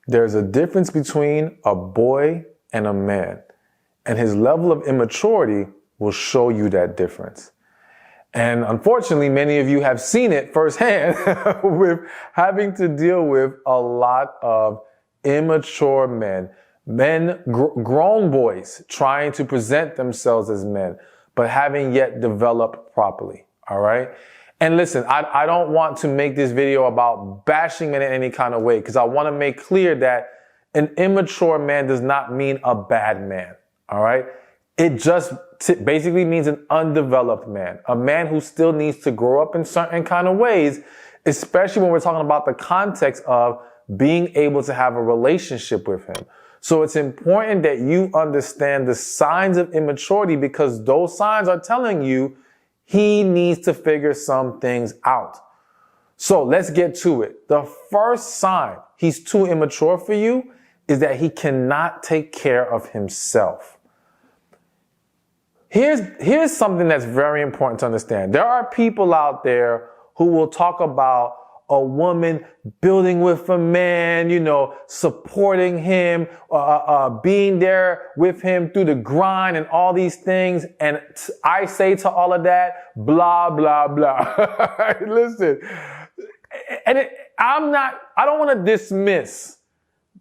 There's a difference between a boy and a man, and his level of immaturity will show you that difference. And unfortunately, many of you have seen it firsthand with having to deal with a lot of immature men, grown boys trying to present themselves as men, but having yet developed properly. All right. And listen, I don't want to make this video about bashing men in any kind of way, because I want to make clear that an immature man does not mean a bad man. All right. It just basically means an undeveloped man, a man who still needs to grow up in certain kind of ways, especially when we're talking about the context of being able to have a relationship with him. So it's important that you understand the signs of immaturity, because those signs are telling you he needs to figure some things out. So let's get to it. The first sign he's too immature for you is that he cannot take care of himself. Here's something that's very important to understand. There are people out there who will talk about a woman building with a man, supporting him, being there with him through the grind and all these things. And I say to all of that, blah, blah, blah. Listen, and I don't want to dismiss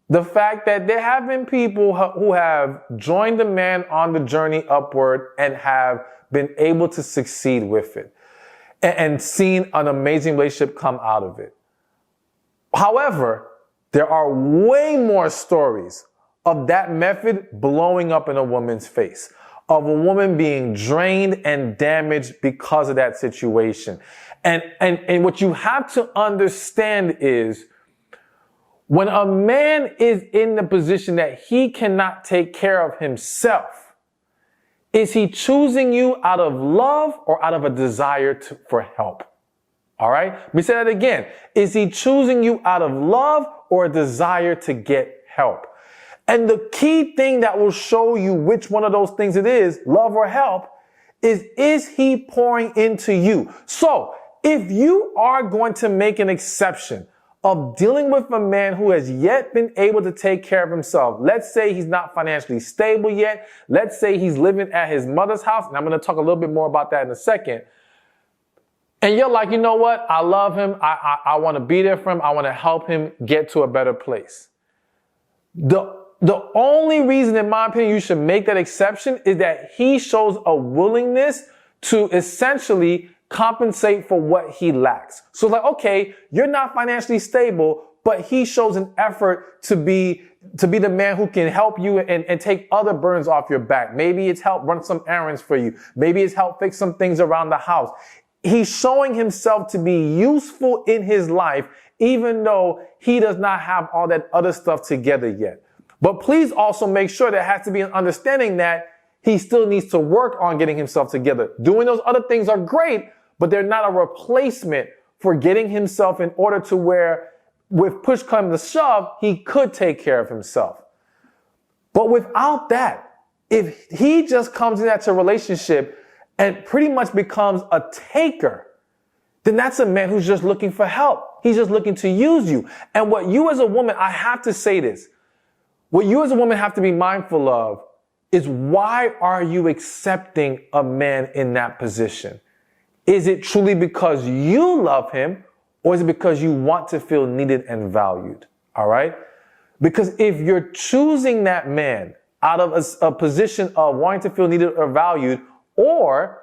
the fact that there have been people who have joined the man on the journey upward and have been able to succeed with it and seen an amazing relationship come out of it. However, there are way more stories of that method blowing up in a woman's face, of a woman being drained and damaged because of that situation. And what you have to understand is, when a man is in the position that he cannot take care of himself, is he choosing you out of love or out of a desire for help? All right. Let me say that again. Is he choosing you out of love or a desire to get help? And the key thing that will show you which one of those things it is, love or help, is he pouring into you? So if you are going to make an exception of dealing with a man who has yet been able to take care of himself. Let's say he's not financially stable yet. Let's say he's living at his mother's house. And I'm going to talk a little bit more about that in a second. And you're like, you know what? I love him. I want to be there for him. I want to help him get to a better place. The only reason, in my opinion, you should make that exception is that he shows a willingness to essentially compensate for what he lacks. So like, okay, you're not financially stable, but he shows an effort to be the man who can help you and take other burdens off your back. Maybe it's help run some errands for you. Maybe it's help fix some things around the house. He's showing himself to be useful in his life, even though he does not have all that other stuff together yet. But please also make sure there has to be an understanding that he still needs to work on getting himself together. Doing those other things are great, but they're not a replacement for getting himself in order to where, with push come to shove, he could take care of himself. But without that, if he just comes into a relationship and pretty much becomes a taker, then that's a man who's just looking for help. He's just looking to use you. And what you as a woman, I have to say this, what you as a woman have to be mindful of is, why are you accepting a man in that position? Is it truly because you love him, or is it because you want to feel needed and valued? All right? Because if you're choosing that man out of a position of wanting to feel needed or valued, or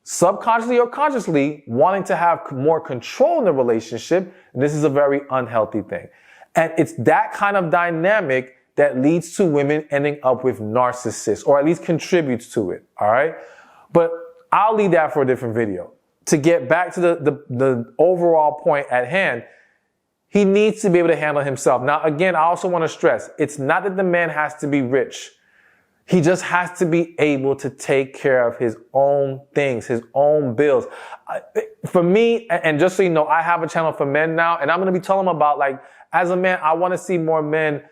subconsciously or consciously wanting to have more control in the relationship, this is a very unhealthy thing. And it's that kind of dynamic that leads to women ending up with narcissists, or at least contributes to it. All right? But I'll leave that for a different video. To get back to the overall point at hand, he needs to be able to handle himself. Now, again, I also want to stress, it's not that the man has to be rich. He just has to be able to take care of his own things, his own bills. For me, and just so you know, I have a channel for men now, and I'm going to be telling them about, like, as a man, I want to see more men.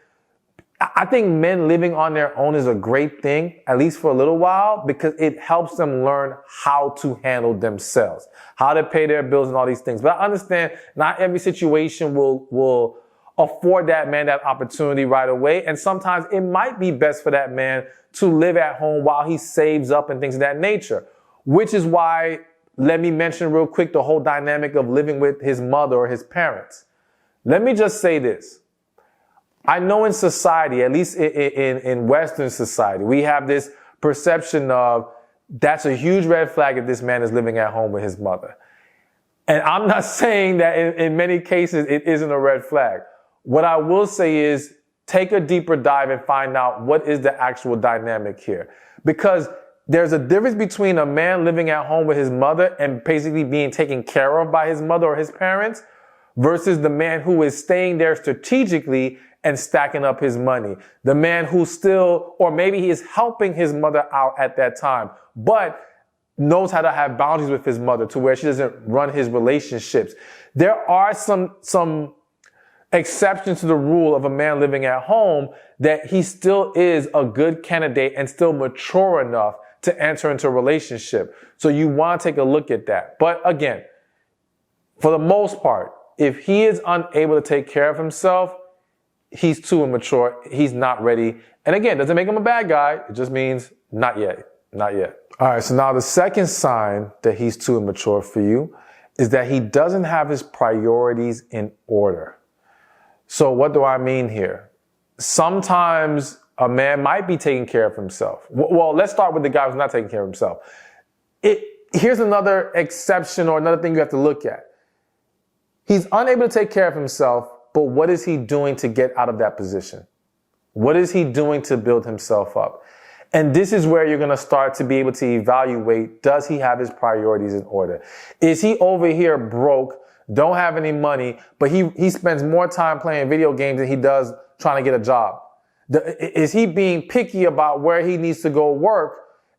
I think men living on their own is a great thing, at least for a little while, because it helps them learn how to handle themselves, how to pay their bills and all these things. But I understand not every situation will afford that man that opportunity right away. And sometimes it might be best for that man to live at home while he saves up and things of that nature, which is why, let me mention real quick the whole dynamic of living with his mother or his parents. Let me just say this. I know in society, at least in Western society, we have this perception of that's a huge red flag if this man is living at home with his mother. And I'm not saying that in many cases it isn't a red flag. What I will say is take a deeper dive and find out what is the actual dynamic here. Because there's a difference between a man living at home with his mother and basically being taken care of by his mother or his parents versus the man who is staying there strategically and stacking up his money. The man who still, or maybe he is helping his mother out at that time, but knows how to have boundaries with his mother to where she doesn't run his relationships. There are some exceptions to the rule of a man living at home that he still is a good candidate and still mature enough to enter into a relationship. So you want to take a look at that. But again, for the most part, if he is unable to take care of himself, he's too immature. He's not ready. And again, doesn't make him a bad guy. It just means not yet. Not yet. All right. So now the second sign that he's too immature for you is that he doesn't have his priorities in order. So what do I mean here? Sometimes a man might be taking care of himself. Well, let's start with the guy who's not taking care of himself. Here's another exception or another thing you have to look at. He's unable to take care of himself, but what is he doing to get out of that position? What is he doing to build himself up? And this is where you're going to start to be able to evaluate, does he have his priorities in order? Is he over here broke, don't have any money, but he spends more time playing video games than he does trying to get a job? Is he being picky about where he needs to go work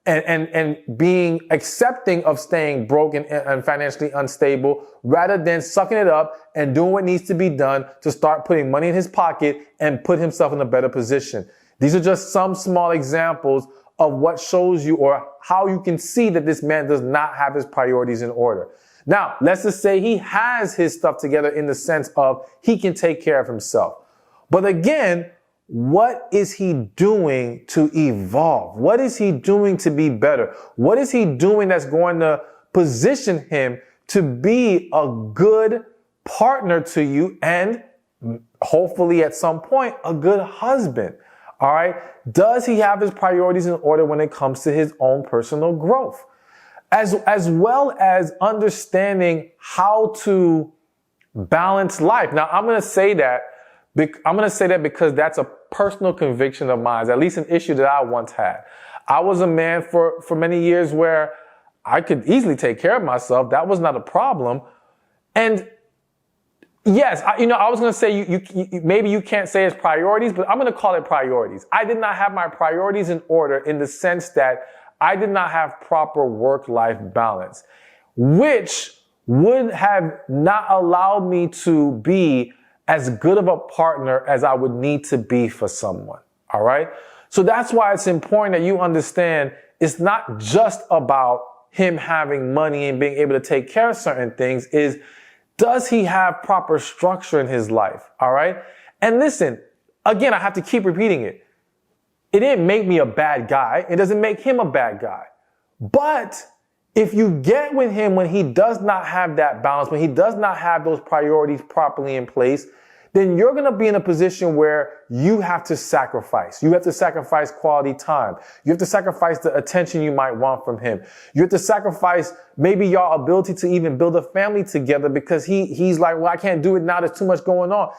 and being accepting of staying broke and financially unstable rather than sucking it up and doing what needs to be done to start putting money in his pocket and put himself in a better position? These are just some small examples of what shows you or how you can see that this man does not have his priorities in order. Now, let's just say he has his stuff together in the sense of he can take care of himself. But again, what is he doing to evolve? What is he doing to be better? What is he doing that's going to position him to be a good partner to you and hopefully at some point a good husband? All right. Does he have his priorities in order when it comes to his own personal growth? As well as understanding how to balance life. Now, I'm going to say that because that's a personal conviction of mine, at least an issue that I once had. I was a man for many years where I could easily take care of myself. That was not a problem. And yes, I was going to say you maybe you can't say it's priorities, but I'm going to call it priorities. I did not have my priorities in order in the sense that I did not have proper work-life balance, which would have not allowed me to be as good of a partner as I would need to be for someone. All right. So that's why it's important that you understand it's not just about him having money and being able to take care of certain things. Does he have proper structure in his life? All right. And listen, again, I have to keep repeating it. It didn't make me a bad guy. It doesn't make him a bad guy. But if you get with him when he does not have that balance, when he does not have those priorities properly in place, then you're going to be in a position where you have to sacrifice. You have to sacrifice quality time. You have to sacrifice the attention you might want from him. You have to sacrifice maybe your ability to even build a family together because he's like, well, I can't do it now. There's too much going on.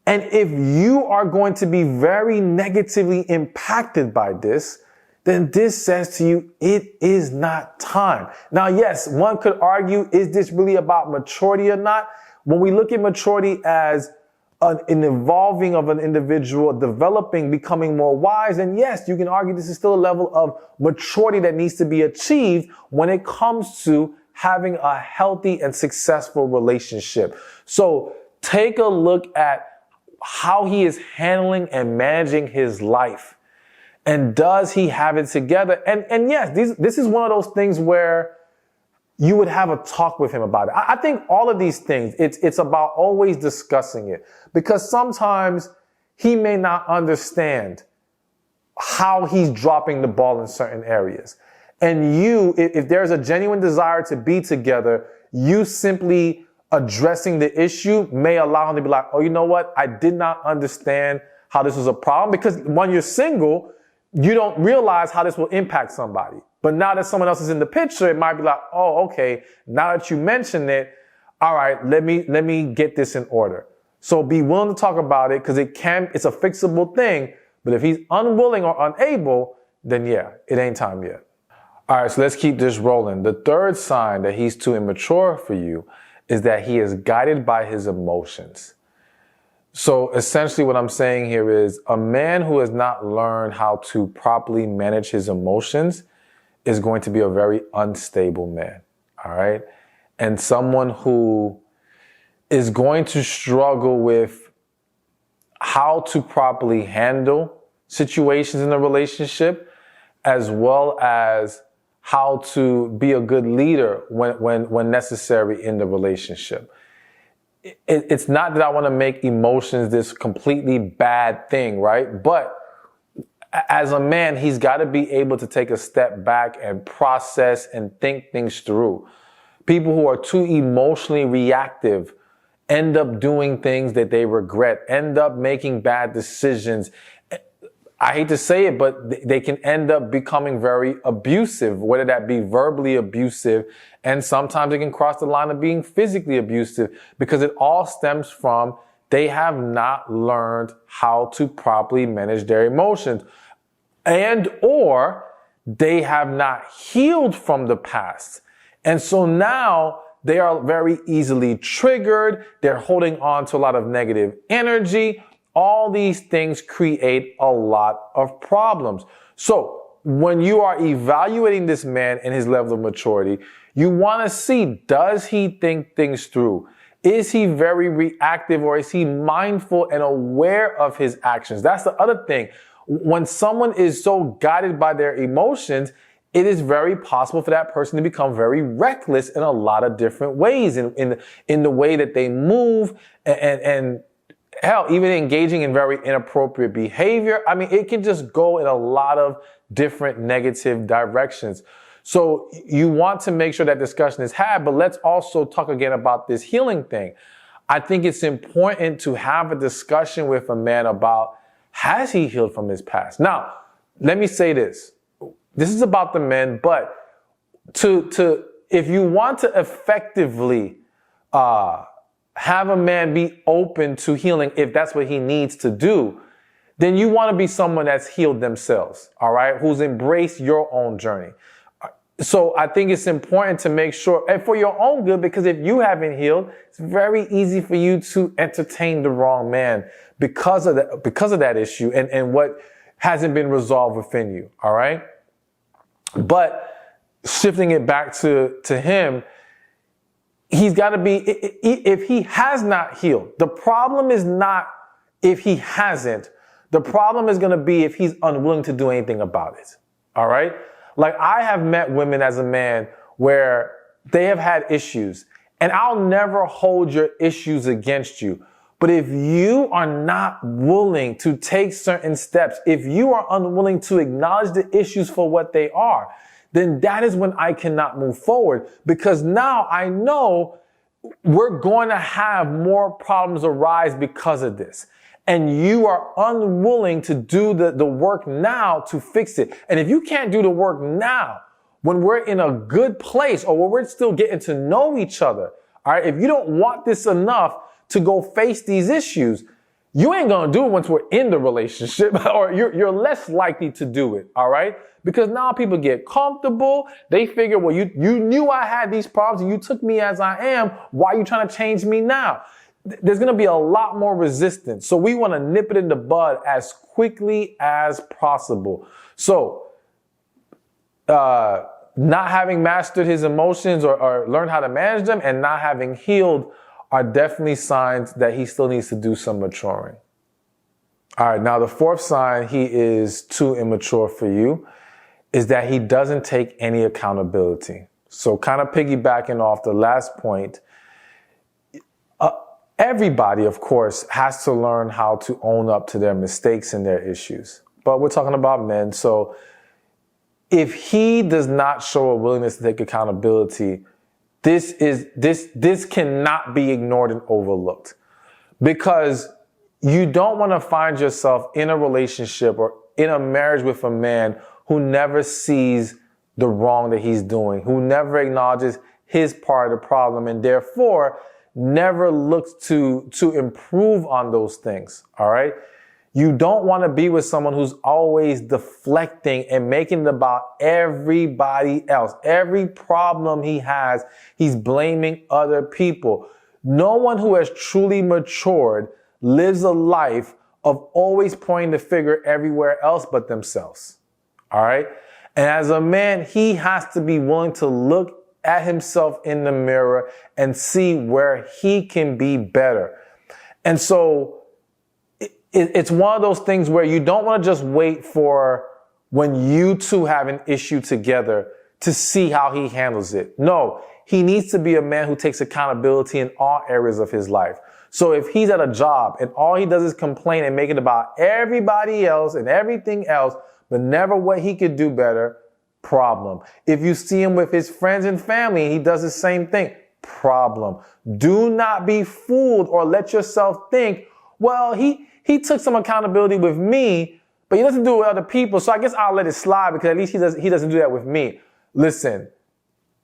And if you are going to be very negatively impacted by this, then this says to you, it is not time. Now, yes, one could argue, is this really about maturity or not? When we look at maturity as an evolving of an individual, developing, becoming more wise, then yes, you can argue this is still a level of maturity that needs to be achieved when it comes to having a healthy and successful relationship. So take a look at how he is handling and managing his life. And does he have it together? And yes, this is one of those things where you would have a talk with him about it. I think all of these things, it's about always discussing it, because sometimes he may not understand how he's dropping the ball in certain areas. And you, if there's a genuine desire to be together, you simply addressing the issue may allow him to be like, oh, you know what? I did not understand how this was a problem, because when you're single, you don't realize how this will impact somebody. But now that someone else is in the picture, it might be like, oh, okay, now that you mention it, all right, let me get this in order. So be willing to talk about it, because it's a fixable thing. But if he's unwilling or unable, then yeah, it ain't time yet. All right, so let's keep this rolling. The third sign that he's too immature for you is that he is guided by his emotions. So essentially what I'm saying here is a man who has not learned how to properly manage his emotions is going to be a very unstable man, all right? And someone who is going to struggle with how to properly handle situations in a relationship, as well as how to be a good leader when necessary in the relationship. It's not that I want to make emotions this completely bad thing, right? But as a man, he's got to be able to take a step back and process and think things through. People who are too emotionally reactive end up doing things that they regret, end up making bad decisions. I hate to say it, but they can end up becoming very abusive, whether that be verbally abusive, and sometimes it can cross the line of being physically abusive, because it all stems from they have not learned how to properly manage their emotions, and or they have not healed from the past. And so now they are very easily triggered. They're holding on to a lot of negative energy. All these things create a lot of problems. So when you are evaluating this man and his level of maturity, you want to see, does he think things through? Is he very reactive, or is he mindful and aware of his actions? That's the other thing. When someone is so guided by their emotions, it is very possible for that person to become very reckless in a lot of different ways, in the way that they move, and hell, even engaging in very inappropriate behavior. I mean, it can just go in a lot of different negative directions. So you want to make sure that discussion is had, but let's also talk again about this healing thing. I think it's important to have a discussion with a man about, has he healed from his past? Now, let me say this. This is about the men, but if you want to effectively have a man be open to healing, if that's what he needs to do, then you want to be someone that's healed themselves, all right, who's embraced your own journey. So I think it's important to make sure, and for your own good, because if you haven't healed, it's very easy for you to entertain the wrong man because of that issue and what hasn't been resolved within you, all right? But shifting it back to him, he's got to be, if he has not healed, the problem is not if he hasn't. The problem is going to be if he's unwilling to do anything about it. All right? Like, I have met women as a man where they have had issues, and I'll never hold your issues against you. But if you are not willing to take certain steps, if you are unwilling to acknowledge the issues for what they are, then that is when I cannot move forward, because now I know we're going to have more problems arise because of this. And you are unwilling to do the work now to fix it. And if you can't do the work now, when we're in a good place or when we're still getting to know each other, all right, if you don't want this enough to go face these issues, you ain't going to do it once we're in the relationship, or you're less likely to do it, all right? Because now people get comfortable. They figure, well, you knew I had these problems and you took me as I am. Why are you trying to change me now? There's going to be a lot more resistance. So we want to nip it in the bud as quickly as possible. So, not having mastered his emotions or learned how to manage them, and not having healed are definitely signs that he still needs to do some maturing. All right. Now, the fourth sign he is too immature for you is that he doesn't take any accountability. So kind of piggybacking off the last point, everybody, of course, has to learn how to own up to their mistakes and their issues. But we're talking about men. So if he does not show a willingness to take accountability, this cannot be ignored and overlooked, because you don't want to find yourself in a relationship or in a marriage with a man who never sees the wrong that he's doing, who never acknowledges his part of the problem, and therefore never looks to improve on those things. All right. You don't want to be with someone who's always deflecting and making it about everybody else. Every problem he has, he's blaming other people. No one who has truly matured lives a life of always pointing the finger everywhere else but themselves. All right. And as a man, he has to be willing to look at himself in the mirror and see where he can be better. And so it's one of those things where you don't want to just wait for when you two have an issue together to see how he handles it. No, he needs to be a man who takes accountability in all areas of his life. So if he's at a job and all he does is complain and make it about everybody else and everything else, but never what he could do better, problem. If you see him with his friends and family and he does the same thing, problem. Do not be fooled or let yourself think, well, he took some accountability with me, but he doesn't do it with other people, so I guess I'll let it slide because at least he doesn't do that with me. Listen,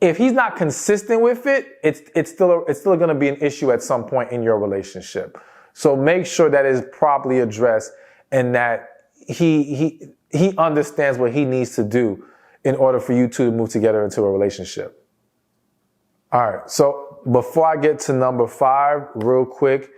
if he's not consistent with it, it's still going to be an issue at some point in your relationship. So make sure that is properly addressed and that he understands what he needs to do in order for you two to move together into a relationship. All right. So before I get to number 5, real quick,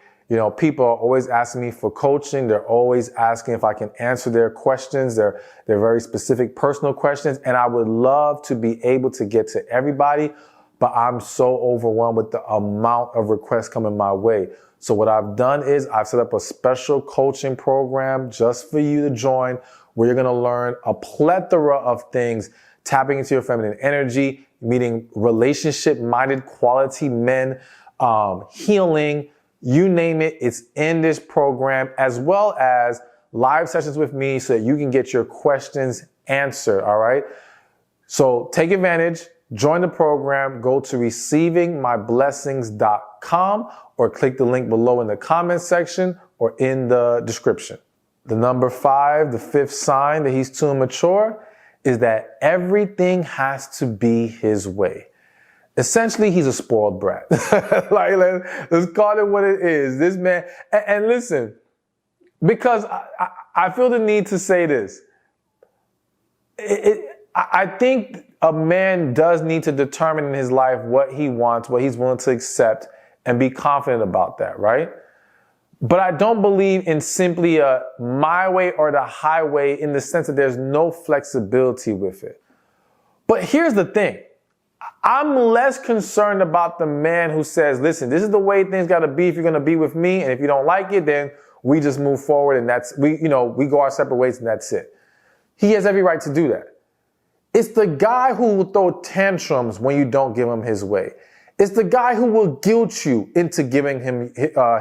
people are always asking me for coaching. They're always asking if I can answer their questions. They're very specific personal questions. And I would love to be able to get to everybody, but I'm so overwhelmed with the amount of requests coming my way. So what I've done is I've set up a special coaching program just for you to join, where you're going to learn a plethora of things, tapping into your feminine energy, meeting relationship-minded quality men, healing, you name it, it's in this program, as well as live sessions with me so that you can get your questions answered, all right? So take advantage, join the program, go to receivingmyblessings.com or click the link below in the comment section or in the description. The number 5, the 5th sign that he's too immature, is that everything has to be his way. Essentially, he's a spoiled brat. Let's call it what it is. This man, and listen, because I feel the need to say this. I think a man does need to determine in his life what he wants, what he's willing to accept, and be confident about that, right? But I don't believe in simply a my way or the highway in the sense that there's no flexibility with it. But here's the thing. I'm less concerned about the man who says, listen, this is the way things got to be if you're going to be with me. And if you don't like it, then we just move forward and we go our separate ways and that's it. He has every right to do that. It's the guy who will throw tantrums when you don't give him his way. It's the guy who will guilt you into giving him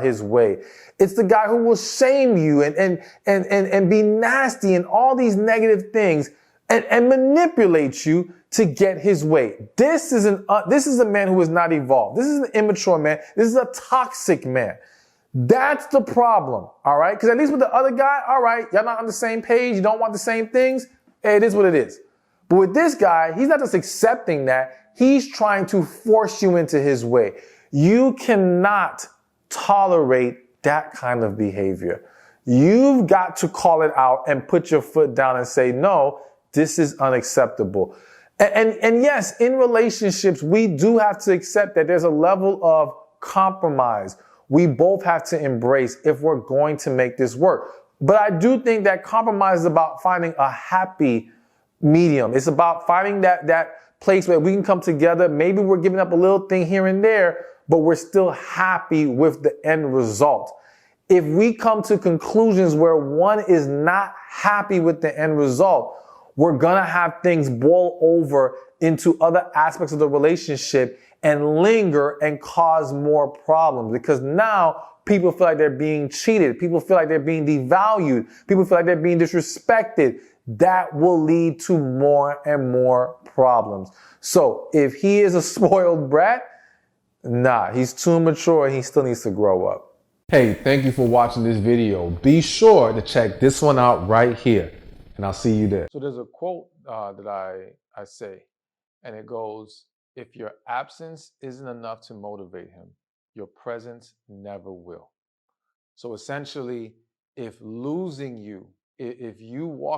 his way. It's the guy who will shame you and be nasty and all these negative things and manipulate you to get his way. This is a man who is not evolved. This is an immature man. This is a toxic man. That's the problem. All right. Because at least with the other guy, all right, y'all not on the same page. You don't want the same things. Hey, it is what it is. But with this guy, he's not just accepting that. He's trying to force you into his way. You cannot tolerate that kind of behavior. You've got to call it out and put your foot down and say, no, this is unacceptable. And yes, in relationships, we do have to accept that there's a level of compromise we both have to embrace if we're going to make this work. But I do think that compromise is about finding a happy medium. It's about finding that place where we can come together. Maybe we're giving up a little thing here and there, but we're still happy with the end result. If we come to conclusions where one is not happy with the end result, we're going to have things boil over into other aspects of the relationship and linger and cause more problems, because now people feel like they're being cheated. People feel like they're being devalued. People feel like they're being disrespected. That will lead to more and more problems. So if he is a spoiled brat, nah, he's too mature and he still needs to grow up. Hey, thank you for watching this video. Be sure to check this one out right here, and I'll see you there. So there's a quote that I say, and it goes, if your absence isn't enough to motivate him, your presence never will. So essentially, if losing you, if you walk